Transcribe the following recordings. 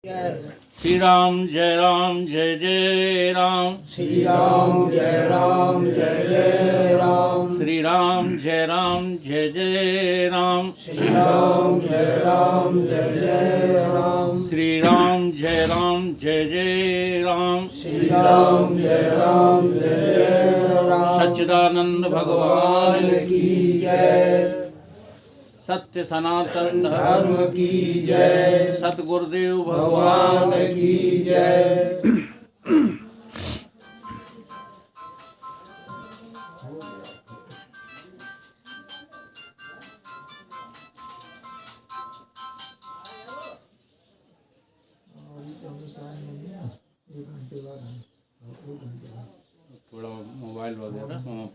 श्री राम जय जय राम। श्री राम जय जय राम। श्री राम जय जय राम। श्री राम जय जय राम। श्री राम जय जय राम। श्री राम जय जय राम। सच्चिदानंद भगवान की जय। सत्य सनातन धर्म की जय। सतगुरुदेव भगवान की जय। थोड़ा मोबाइल वगैरह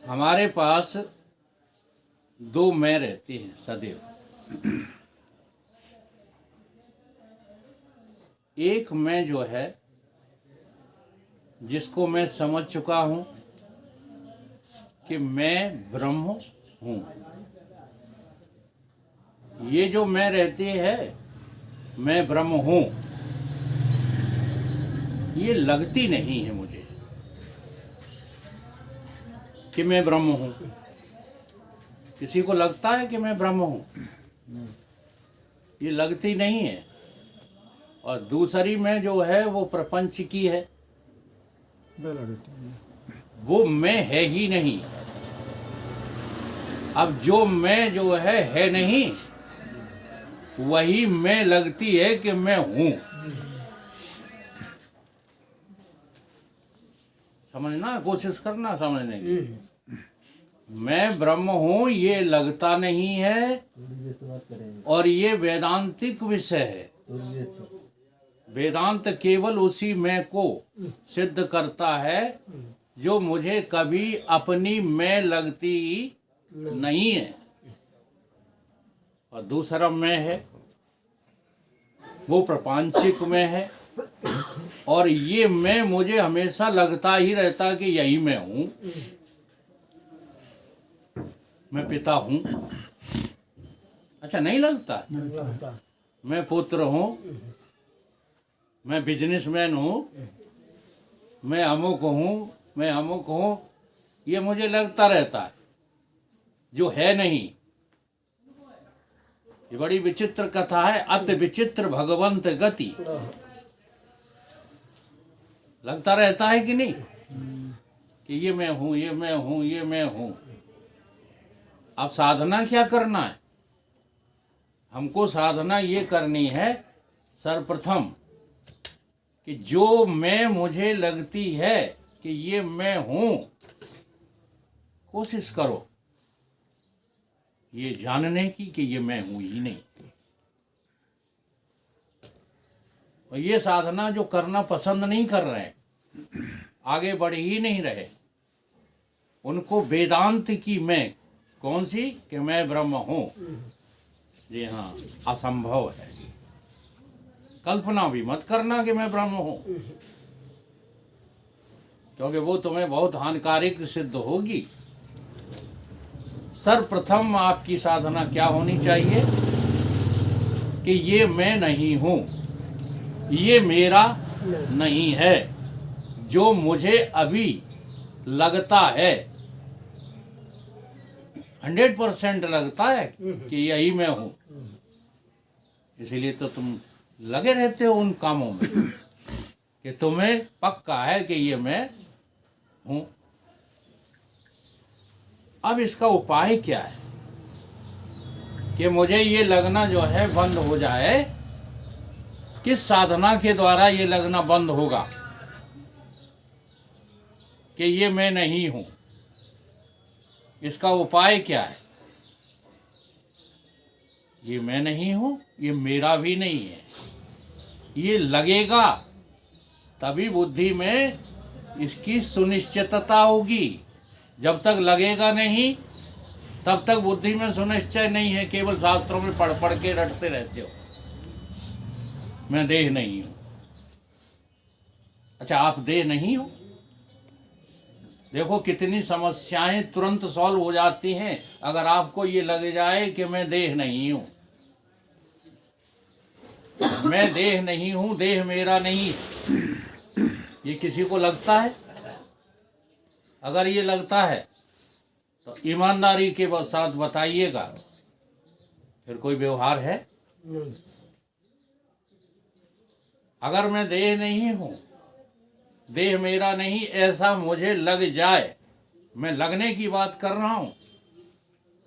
हमारे पास दो मैं रहती हैं सदैव। एक मैं जो है जिसको मैं समझ चुका हूं कि मैं ब्रह्म हूं। ये जो मैं रहती है मैं ब्रह्म हूं, ये लगती नहीं है मुझे कि मैं ब्रह्म हूं। किसी को लगता है कि मैं ब्रह्म हूं? ये लगती नहीं है। और दूसरी मैं जो है वो प्रपंच की है, वो मैं है ही नहीं। अब जो मैं जो है नहीं, वही मैं लगती है कि मैं हूं। समझना, कोशिश करना समझने की। मैं ब्रह्म हूं ये लगता नहीं है, और ये वेदांतिक विषय है। वेदांत केवल उसी मैं को सिद्ध करता है जो मुझे कभी अपनी मैं लगती नहीं है। और दूसरा मैं है वो प्रपंचिक में है, और ये मैं मुझे हमेशा लगता ही रहता कि यही मैं हूं। मैं पिता हूं, अच्छा नहीं लगता? मैं पुत्र हूं, मैं बिजनेसमैन हूं, मैं अमुक हूं, मैं अमुक हूं, ये मुझे लगता रहता है जो है नहीं। ये बड़ी विचित्र कथा है। अति विचित्र भगवंत गति। लगता रहता है कि नहीं कि ये मैं हूं, ये मैं हूं, ये मैं हूं। अब साधना क्या करना है? हमको साधना ये करनी है सर्वप्रथम कि जो मैं मुझे लगती है कि ये मैं हूं, कोशिश करो ये जानने की कि ये मैं हूं ही नहीं। और ये साधना जो करना पसंद नहीं कर रहे हैं, आगे बढ़ ही नहीं रहे, उनको वेदांत की मैं कौन सी कि मैं ब्रह्म हूं, जी हाँ, असंभव है। कल्पना भी मत करना कि मैं ब्रह्म हूं, क्योंकि वो तुम्हें बहुत हानिकारक सिद्ध होगी। सर्वप्रथम आपकी साधना क्या होनी चाहिए कि ये मैं नहीं हूं, ये मेरा नहीं है। जो मुझे अभी लगता है, 100% लगता है कि यही मैं हूं, इसीलिए तो तुम लगे रहते हो उन कामों में कि तुम्हें पक्का है कि ये मैं हूं। अब इसका उपाय क्या है कि मुझे ये लगना जो है बंद हो जाए? किस साधना के द्वारा ये लगना बंद होगा कि ये मैं नहीं हूं? इसका उपाय क्या है? ये मैं नहीं हूं, ये मेरा भी नहीं है। ये लगेगा तभी बुद्धि में इसकी सुनिश्चितता होगी। जब तक लगेगा नहीं तब तक बुद्धि में सुनिश्चय नहीं है। केवल शास्त्रों में पढ़ पढ़ के रटते रहते हो मैं देह नहीं हूं। अच्छा, आप देह नहीं हो? देखो कितनी समस्याएं तुरंत सॉल्व हो जाती हैं अगर आपको ये लग जाए कि मैं देह नहीं हूं, मैं देह नहीं हूं, देह मेरा नहीं। ये किसी को लगता है? अगर ये लगता है तो ईमानदारी के साथ बताइएगा, फिर कोई व्यवहार है? अगर मैं देह नहीं हूं, देह मेरा नहीं, ऐसा मुझे लग जाए, मैं लगने की बात कर रहा हूं,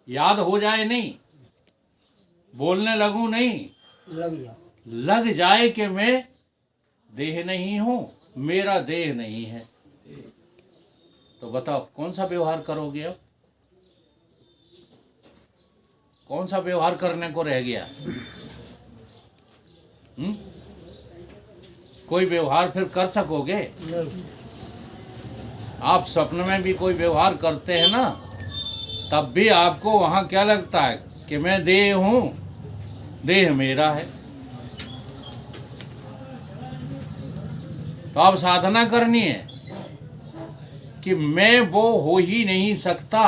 याद हो जाए नहीं, बोलने लगूं नहीं, लग जाए कि मैं देह नहीं हूं, मेरा देह नहीं है, तो बताओ कौन सा व्यवहार करोगे? अब कौन सा व्यवहार करने को रह गया? कोई व्यवहार फिर कर सकोगे? आप स्वप्न में भी कोई व्यवहार करते हैं ना, तब भी आपको वहां क्या लगता है कि मैं देह हूं, देह मेरा है। तो अब साधना करनी है कि मैं वो हो ही नहीं सकता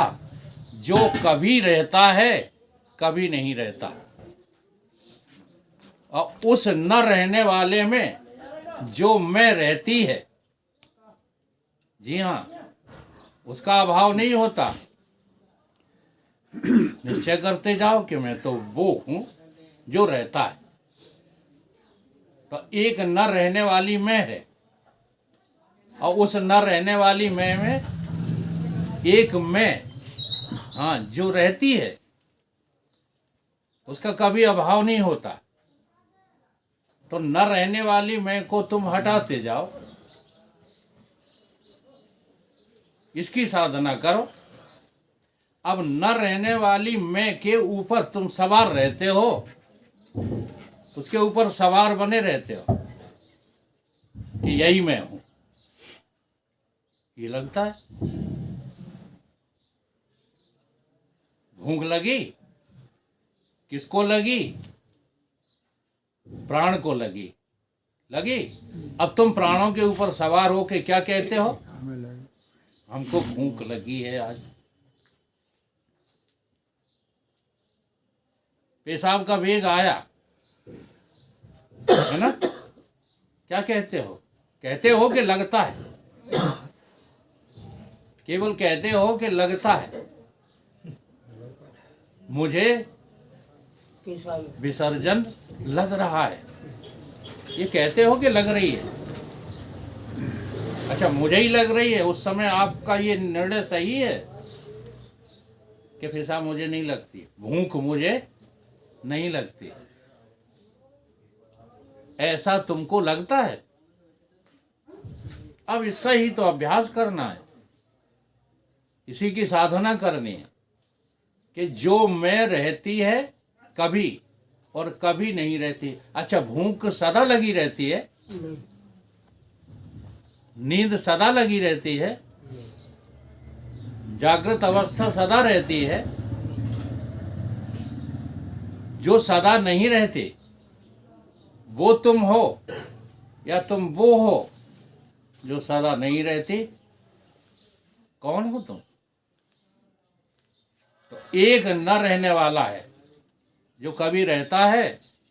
जो कभी रहता है, कभी नहीं रहता। और उस न रहने वाले में जो मैं रहती है, जी हाँ, उसका अभाव नहीं होता। निश्चय करते जाओ कि मैं तो वो हूं जो रहता है। तो एक न रहने वाली मैं है, और उस न रहने वाली मैं में एक मैं, हाँ, जो रहती है, उसका कभी अभाव नहीं होता। तो न रहने वाली मैं को तुम हटाते जाओ, इसकी साधना करो। अब न रहने वाली मैं के ऊपर तुम सवार रहते हो, उसके ऊपर सवार बने रहते हो कि यही मैं हूं। ये लगता है? भूख लगी? किसको लगी? प्राण को लगी। लगी? अब तुम प्राणों के ऊपर सवार हो के क्या कहते हो? हमको भूख लगी है आज। पेशाब का वेग आया है ना, क्या कहते हो? कहते हो कि लगता है? केवल कहते हो कि लगता है। मुझे विसर्जन लग रहा है, ये कहते हो कि लग रही है? अच्छा, मुझे ही लग रही है। उस समय आपका ये निर्णय सही है कि पेशाब मुझे नहीं लगती, भूख मुझे नहीं लगती, ऐसा तुमको लगता है? अब इसका ही तो अभ्यास करना है, इसी की साधना करनी है कि जो मैं रहती है कभी और कभी नहीं रहती। अच्छा, भूख सदा लगी रहती है? नींद सदा लगी रहती है? जागृत अवस्था सदा रहती है? जो सदा नहीं रहती वो तुम हो, या तुम वो हो जो सदा नहीं रहती? कौन हो तुम? तो एक न रहने वाला है जो कभी रहता है,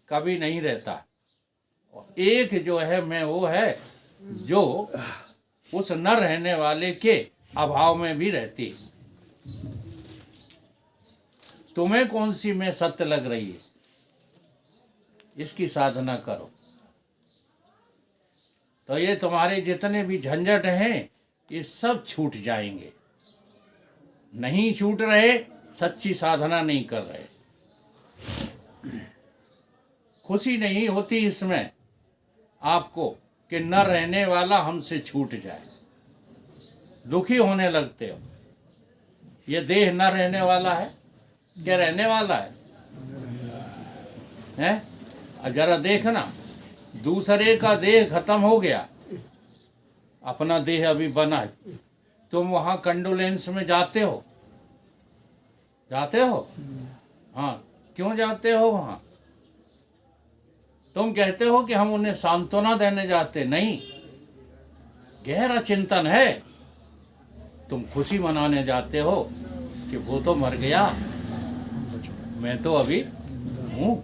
कभी नहीं रहता, और एक जो है मैं वो है जो उस न रहने वाले के अभाव में भी रहती। तुम्हें कौन सी मैं सत्य लग रही है? इसकी साधना करो, तो ये तुम्हारे जितने भी झंझट हैं ये सब छूट जाएंगे। नहीं छूट रहे, सच्ची साधना नहीं कर रहे। खुशी नहीं होती इसमें आपको कि न रहने वाला हमसे छूट जाए, दुखी होने लगते हो। ये देह न रहने वाला है क्या रहने वाला है? हैं? जरा देखना, दूसरे का देह खत्म हो गया, अपना देह अभी बना है। तुम वहां कंडोलेंस में जाते हो? जाते हो? हाँ, क्यों जाते हो वहां? तुम कहते हो कि हम उन्हें सांत्वना देने जाते। नहीं, गहरा चिंतन है तुम खुशी मनाने जाते हो कि वो तो मर गया, मैं तो अभी हूं।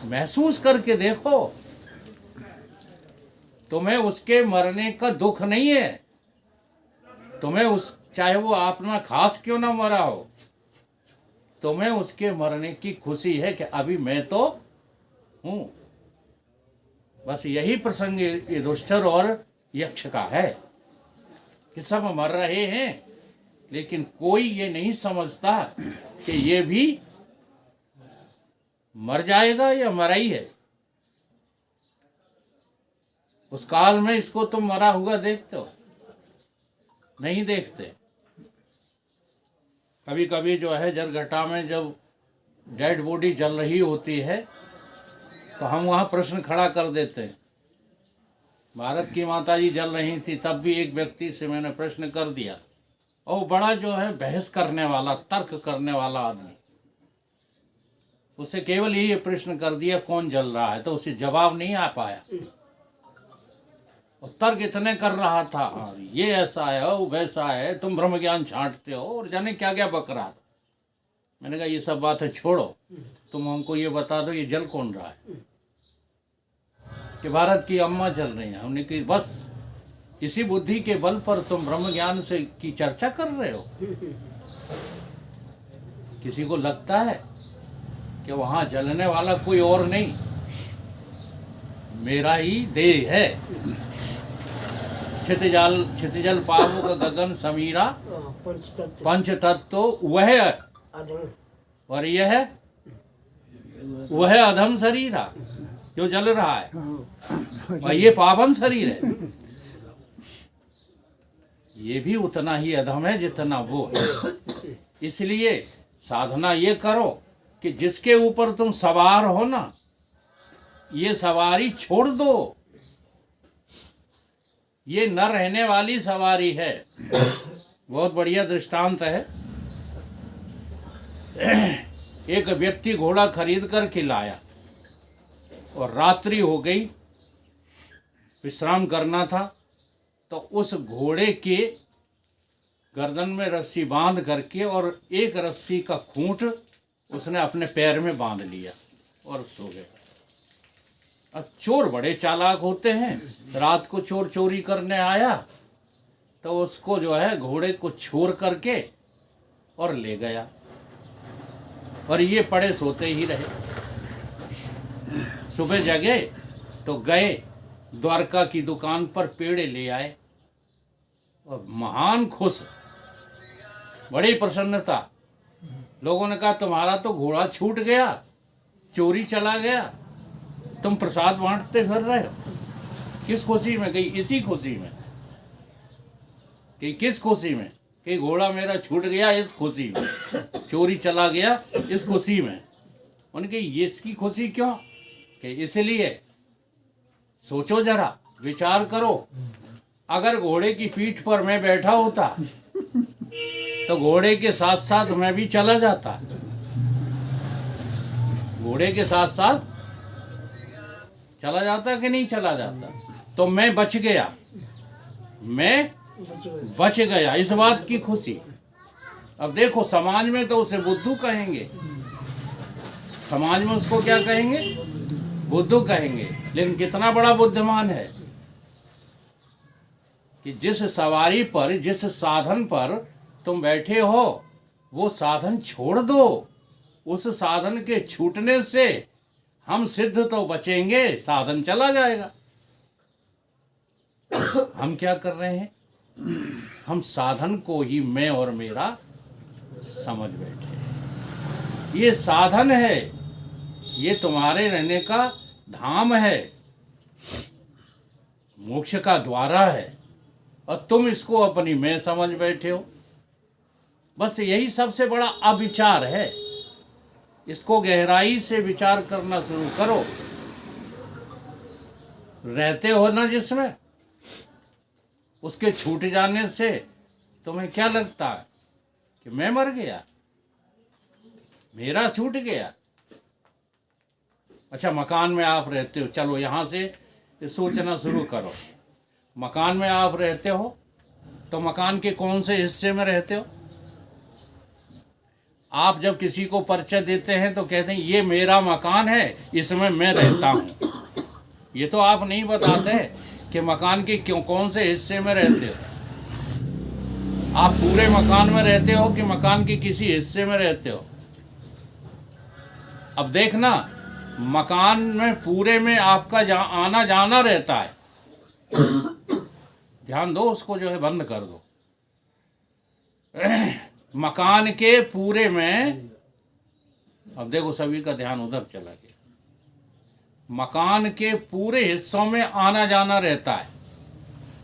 महसूस करके देखो, तुम्हें उसके मरने का दुख नहीं है, तुम्हें उस चाहे वो अपना खास क्यों ना मरा हो, तुम्हें उसके मरने की खुशी है कि अभी मैं तो हूं। बस यही प्रसंग युधिष्ठिर और यक्ष का है कि सब मर रहे हैं, लेकिन कोई ये नहीं समझता कि ये भी मर जाएगा या मरा ही है। उस काल में इसको तुम मरा हुआ देखते हो? नहीं देखते। कभी कभी जो है जलघटा में जब डेड बॉडी जल रही होती है तो हम वहाँ प्रश्न खड़ा कर देते हैं। भारत की माता जी जल रही थी, तब भी एक व्यक्ति से मैंने प्रश्न कर दिया, और वो बड़ा जो है बहस करने वाला, तर्क करने वाला आदमी, उसे केवल यही प्रश्न कर दिया कौन जल रहा है, तो उसे जवाब नहीं आ पाया। और तर्क इतने कर रहा था, ये ऐसा है वो वैसा है, तुम ब्रह्म ज्ञान छांटते हो, और जाने क्या क्या बक रहा था। मैंने कहा ये सब बातें छोड़ो, तुम हमको ये बता दो ये जल कौन रहा है। कि भारत की अम्मा जल रही है। हमने कहा बस इसी बुद्धि के बल पर तुम ब्रह्म ज्ञान से की चर्चा कर रहे हो। किसी को लगता है कि वहां जलने वाला कोई और नहीं, मेरा ही देह है। क्षितिजल पावक गगन समीरा, पंच तत्व वह, और यह वह अधम शरीर जो जल रहा है, और ये पावन शरीर है, ये भी उतना ही अधम है जितना वो है। इसलिए साधना ये करो कि जिसके ऊपर तुम सवार हो ना, ये सवारी छोड़ दो। ये न रहने वाली सवारी है। बहुत बढ़िया दृष्टांत है। एक व्यक्ति घोड़ा खरीद कर के लाया और रात्रि हो गई, विश्राम करना था, तो उस घोड़े के गर्दन में रस्सी बांध करके और एक रस्सी का खूंट उसने अपने पैर में बांध लिया और सो गया। अब चोर बड़े चालाक होते हैं, रात को चोर चोरी करने आया तो उसको जो है घोड़े को छोड़ करके और ले गया, और ये पड़े सोते ही रहे। सुबह जगे तो गए द्वारका की दुकान पर पेड़े ले आए, और महान खुश, बड़ी प्रसन्नता। लोगों ने कहा तुम्हारा तो घोड़ा छूट गया, चोरी चला गया, तुम प्रसाद बांटते फिर रहे हो। किस खुशी में? कहीं इसी खुशी में। कि किस खुशी में? कि घोड़ा मेरा छूट गया इस खुशी में, चोरी चला गया इस खुशी में। उनकी ये इसकी खुशी क्यों? कि इसलिए सोचो जरा, विचार करो, अगर घोड़े की पीठ पर मैं बैठा होता तो घोड़े के साथ साथ मैं भी चला जाता। घोड़े के साथ साथ चला जाता कि नहीं चला जाता? तो मैं बच गया, मैं बच गया, इस बात की खुशी। अब देखो समाज में तो उसे बुद्धू कहेंगे, समाज में उसको क्या कहेंगे? बुद्धू कहेंगे। लेकिन कितना बड़ा बुद्धिमान है कि जिस सवारी पर, जिस साधन पर तुम बैठे हो, वो साधन छोड़ दो। उस साधन के छूटने से हम सिद्ध तो बचेंगे, साधन चला जाएगा। हम क्या कर रहे हैं? हम साधन को ही मैं और मेरा समझ बैठे। ये साधन है, ये तुम्हारे रहने का धाम है, मोक्ष का द्वारा है, और तुम इसको अपनी मैं समझ बैठे हो। बस यही सबसे बड़ा अविचार है। इसको गहराई से विचार करना शुरू करो। रहते हो ना जिसमें, उसके छूट जाने से तुम्हें क्या लगता है कि मैं मर गया, मेरा छूट गया। अच्छा, मकान में आप रहते हो, चलो यहां से सोचना शुरू करो। मकान में आप रहते हो, तो मकान के कौन से हिस्से में रहते हो? आप जब किसी को परिचय देते हैं तो कहते हैं ये मेरा मकान है, इसमें मैं रहता हूँ। ये तो आप नहीं बताते कि मकान के कौन से हिस्से में रहते हो। आप पूरे मकान में रहते हो कि मकान के किसी हिस्से में रहते हो? अब देखना, मकान में पूरे में आपका आना जाना रहता है। ध्यान दो, उसको जो है बंद कर दो। मकान के पूरे में, अब देखो सभी का ध्यान उधर चला गया। मकान के पूरे हिस्सों में आना जाना रहता है,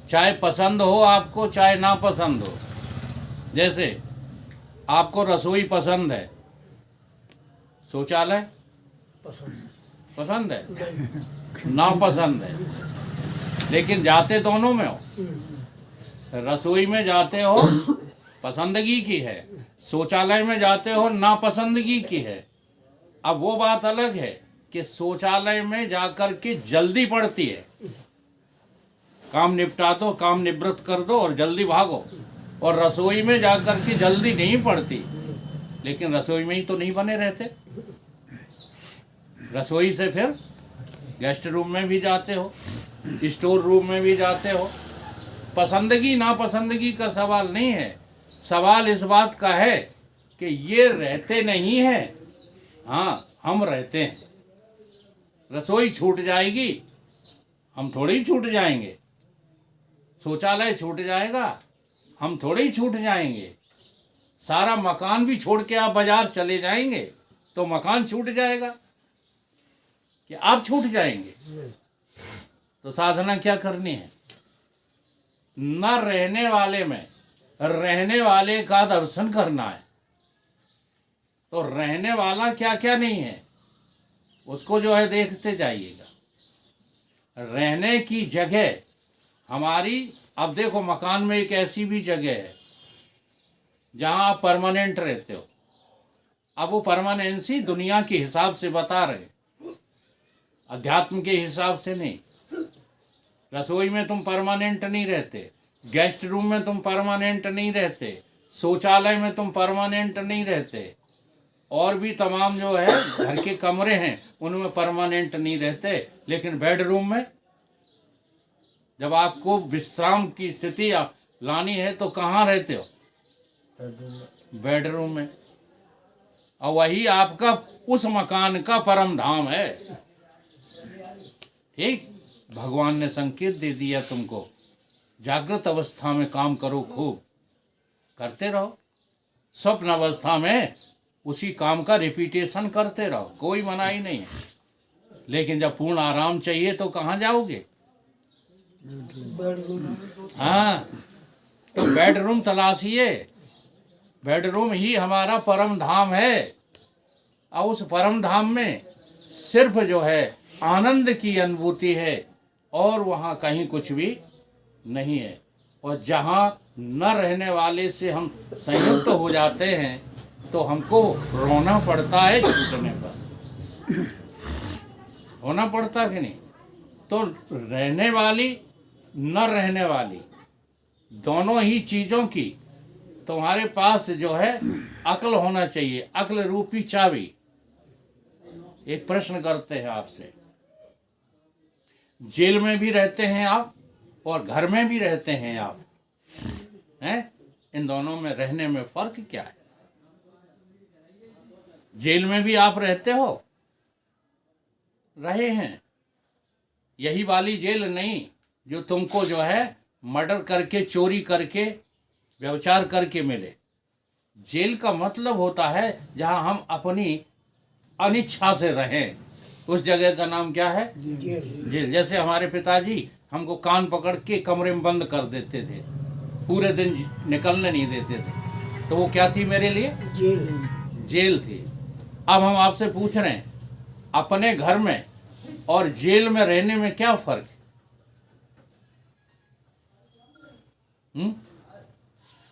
चाहे पसंद हो आपको चाहे ना पसंद हो। जैसे आपको रसोई पसंद है, शौचालय पसंद है, ना पसंद है, लेकिन जाते दोनों में हो। रसोई में जाते हो पसंदगी की है, शौचालय में जाते हो ना पसंदगी की है। अब वो बात अलग है कि शौचालय में जाकर के जल्दी पड़ती है, काम निपटा दो, काम निवृत्त कर दो और जल्दी भागो। और रसोई में जाकर के जल्दी नहीं पड़ती, लेकिन रसोई में ही तो नहीं बने रहते। रसोई से फिर गेस्ट रूम में भी जाते हो, स्टोर रूम में भी जाते हो। पसंदगी नापसंदगी का सवाल नहीं है, सवाल इस बात का है कि ये रहते नहीं हैं, हाँ हम रहते हैं। रसोई छूट जाएगी, हम थोड़ी ही छूट जाएंगे। शौचालय छूट जाएगा, हम थोड़े ही छूट जाएंगे। सारा मकान भी छोड़ के आप बाजार चले जाएंगे तो मकान छूट जाएगा कि आप छूट जाएंगे? तो साधना क्या करनी है? न रहने वाले में रहने वाले का दर्शन करना है। तो रहने वाला क्या क्या नहीं है उसको जो है देखते जाइएगा। रहने की जगह हमारी, अब देखो मकान में एक ऐसी भी जगह है जहां आप परमानेंट रहते हो। अब वो परमानेंसी दुनिया के हिसाब से बता रहे, अध्यात्म के हिसाब से नहीं। रसोई में तुम परमानेंट नहीं रहते, गेस्ट रूम में तुम परमानेंट नहीं रहते, शौचालय में तुम परमानेंट नहीं रहते, और भी तमाम जो है घर के कमरे हैं उनमें परमानेंट नहीं रहते। लेकिन बेडरूम में जब आपको विश्राम की स्थिति लानी है तो कहाँ रहते हो? बेडरूम में। और वही आपका उस मकान का परम धाम है। ठीक, भगवान ने संकेत दे दिया तुमको, जागृत अवस्था में काम करो, खूब करते रहो, स्वप्न अवस्था में उसी काम का रिपीटेशन करते रहो, कोई मनाही नहीं है। लेकिन जब पूर्ण आराम चाहिए तो कहाँ जाओगे? हाँ, तो बेडरूम तलाशिए। बेडरूम ही हमारा परम धाम है, और उस परम धाम में सिर्फ जो है आनंद की अनुभूति है, और वहाँ कहीं कुछ भी नहीं है। और जहाँ न रहने वाले से हम संयुक्त हो जाते हैं तो हमको रोना पड़ता है छूटने पर। होना पड़ता कि नहीं? तो रहने वाली न रहने वाली दोनों ही चीज़ों की तुम्हारे पास जो है अक्ल होना चाहिए, अक्ल रूपी चाबी। एक प्रश्न करते हैं आपसे, जेल में भी रहते हैं आप और घर में भी रहते हैं आप, हैं? इन दोनों में रहने में फर्क क्या है? जेल में भी आप रहते हो, रहे हैं, यही वाली जेल नहीं जो तुमको जो है मर्डर करके, चोरी करके, व्यभिचार करके मिले। जेल का मतलब होता है जहां हम अपनी अनिच्छा से रहें, उस जगह का नाम क्या है? जेल। जैसे हमारे पिताजी हमको कान पकड़ के कमरे में बंद कर देते थे, पूरे दिन निकलने नहीं देते थे, तो वो क्या थी मेरे लिए? जेल थी। अब हम आपसे पूछ रहे हैं, अपने घर में और जेल में रहने में क्या फर्क है?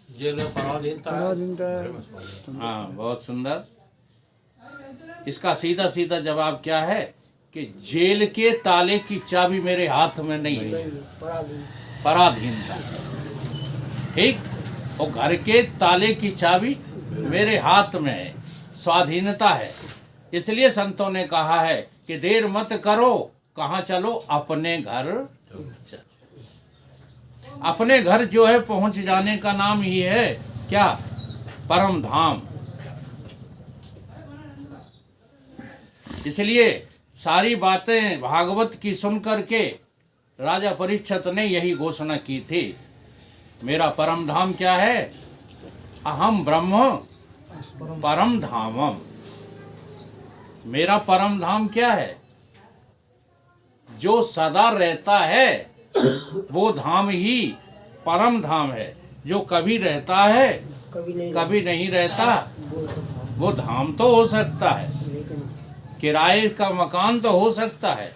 जेल में पराधीनता है। हाँ, बहुत सुंदर। इसका सीधा सीधा जवाब क्या है कि जेल के ताले की चाबी मेरे हाथ में नहीं है, पराधीनता। ठीक। और घर के ताले की चाबी मेरे हाथ में है, स्वाधीनता है। इसलिए संतों ने कहा है कि देर मत करो, कहाँ चलो, अपने घर चलो। अपने घर जो है पहुंच जाने का नाम ही है क्या? परम धाम। इसलिए सारी बातें भागवत की सुन करके राजा परीक्षित ने यही घोषणा की थी, मेरा परम धाम क्या है? अहम ब्रह्म परम धामम। मेरा परम धाम क्या है? जो सदा रहता है वो धाम ही परम धाम है। जो कभी रहता है कभी नहीं रहता, वो धाम तो हो सकता है, किराए का मकान तो हो सकता है,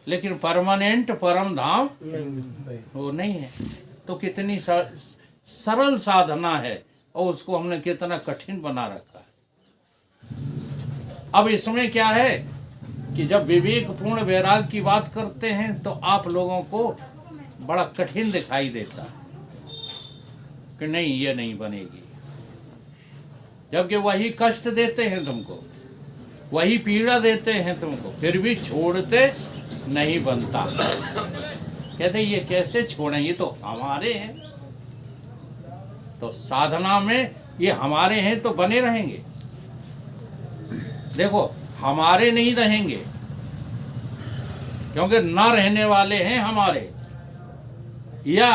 लेकिन परमानेंट परम धाम वो नहीं है। तो कितनी सरल साधना है और उसको हमने कितना कठिन बना रखा है। अब इसमें क्या है कि जब विवेकपूर्ण वैराग की बात करते हैं तो आप लोगों को बड़ा कठिन दिखाई देता है कि नहीं ये नहीं बनेगी, जबकि वही कष्ट देते हैं तुमको, वही पीड़ा देते हैं तुमको, फिर भी छोड़ते नहीं बनता। कहते ये कैसे छोड़ें, ये तो हमारे हैं। तो साधना में ये हमारे हैं तो बने रहेंगे। देखो हमारे नहीं रहेंगे क्योंकि ना रहने वाले हैं हमारे, या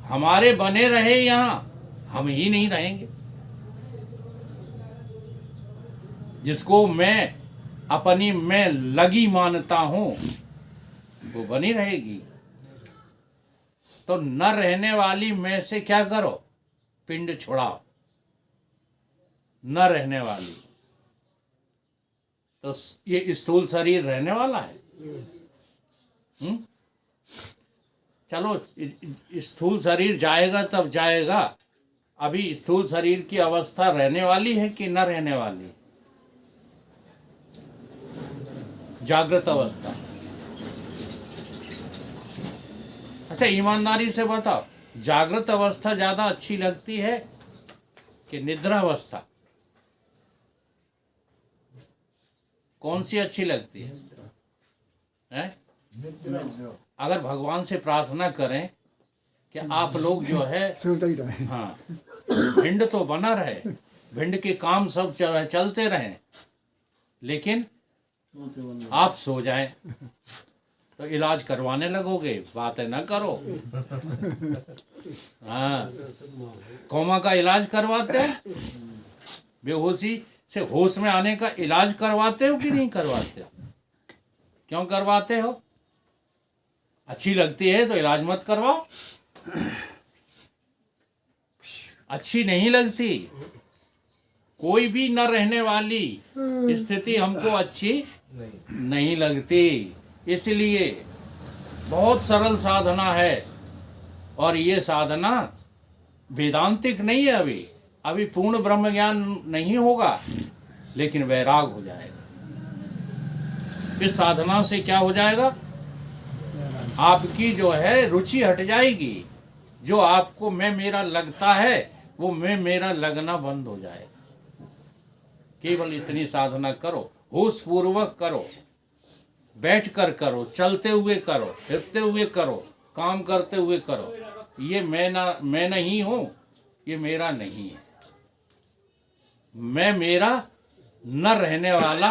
हमारे बने रहे यहां, हम ही नहीं रहेंगे। जिसको मैं अपनी मैं लगी मानता हूं वो बनी रहेगी। तो न रहने वाली मैं से क्या करो? पिंड छुड़ाओ। न रहने वाली तो ये स्थूल शरीर रहने वाला है। चलो स्थूल शरीर जाएगा तब जाएगा, अभी स्थूल शरीर की अवस्था रहने वाली है कि न रहने वाली? जागृत अवस्था। अच्छा ईमानदारी से बताओ, जागृत अवस्था ज्यादा अच्छी लगती है कि निद्रा अवस्था? कौन सी अच्छी लगती है? अगर भगवान से प्रार्थना करें कि आप लोग जो है हाँ भिंड तो बना रहे, भिंड के काम सब चलते रहें, लेकिन आप सो जाएं तो इलाज करवाने लगोगे, बातें ना करो। हाँ कोमा का इलाज करवाते हैं, बेहोशी से होश में आने का इलाज करवाते हो कि नहीं करवाते हो? क्यों करवाते हो? अच्छी लगती है तो इलाज मत करवाओ। अच्छी नहीं लगती, कोई भी न रहने वाली स्थिति हमको अच्छी नहीं लगती। इसलिए बहुत सरल साधना है, और ये साधना वेदांतिक नहीं है। अभी पूर्ण ब्रह्म ज्ञान नहीं होगा, लेकिन वैराग हो जाएगा। इस साधना से क्या हो जाएगा? आपकी जो है रुचि हट जाएगी। जो आपको मैं मेरा लगता है वो मैं मेरा लगना बंद हो जाएगा। केवल इतनी साधना करो, होश पूर्वक करो, बैठ कर करो, चलते हुए करो, फिरते हुए करो, काम करते हुए करो। ये मैं नहीं हूं, ये मेरा नहीं है। मैं मेरा न रहने वाला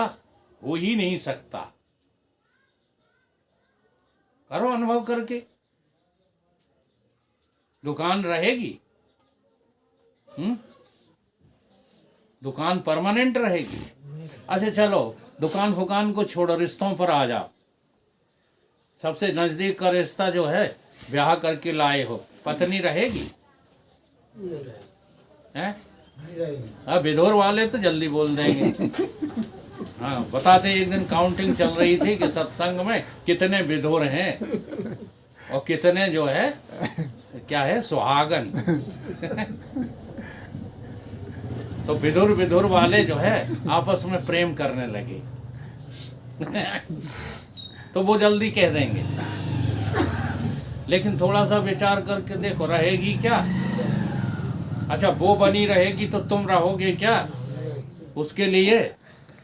हो ही नहीं सकता। करो अनुभव करके। दुकान रहेगी, दुकान परमानेंट रहेगी। अच्छा चलो दुकान फुकान को छोड़ो, रिश्तों पर आ जाओ। सबसे नजदीक का रिश्ता जो है ब्याह करके लाए हो, पत्नी रहेगी? हैं? हाँ विधोर वाले तो जल्दी बोल देंगे। हाँ बताते एक दिन काउंटिंग चल रही थी कि सत्संग में कितने विधोर हैं और कितने जो है क्या है सुहागन। तो विधुर वाले जो है आपस में प्रेम करने लगे। तो वो जल्दी कह देंगे, लेकिन थोड़ा सा विचार करके देखो रहेगी क्या? अच्छा वो बनी रहेगी तो तुम रहोगे क्या उसके लिए?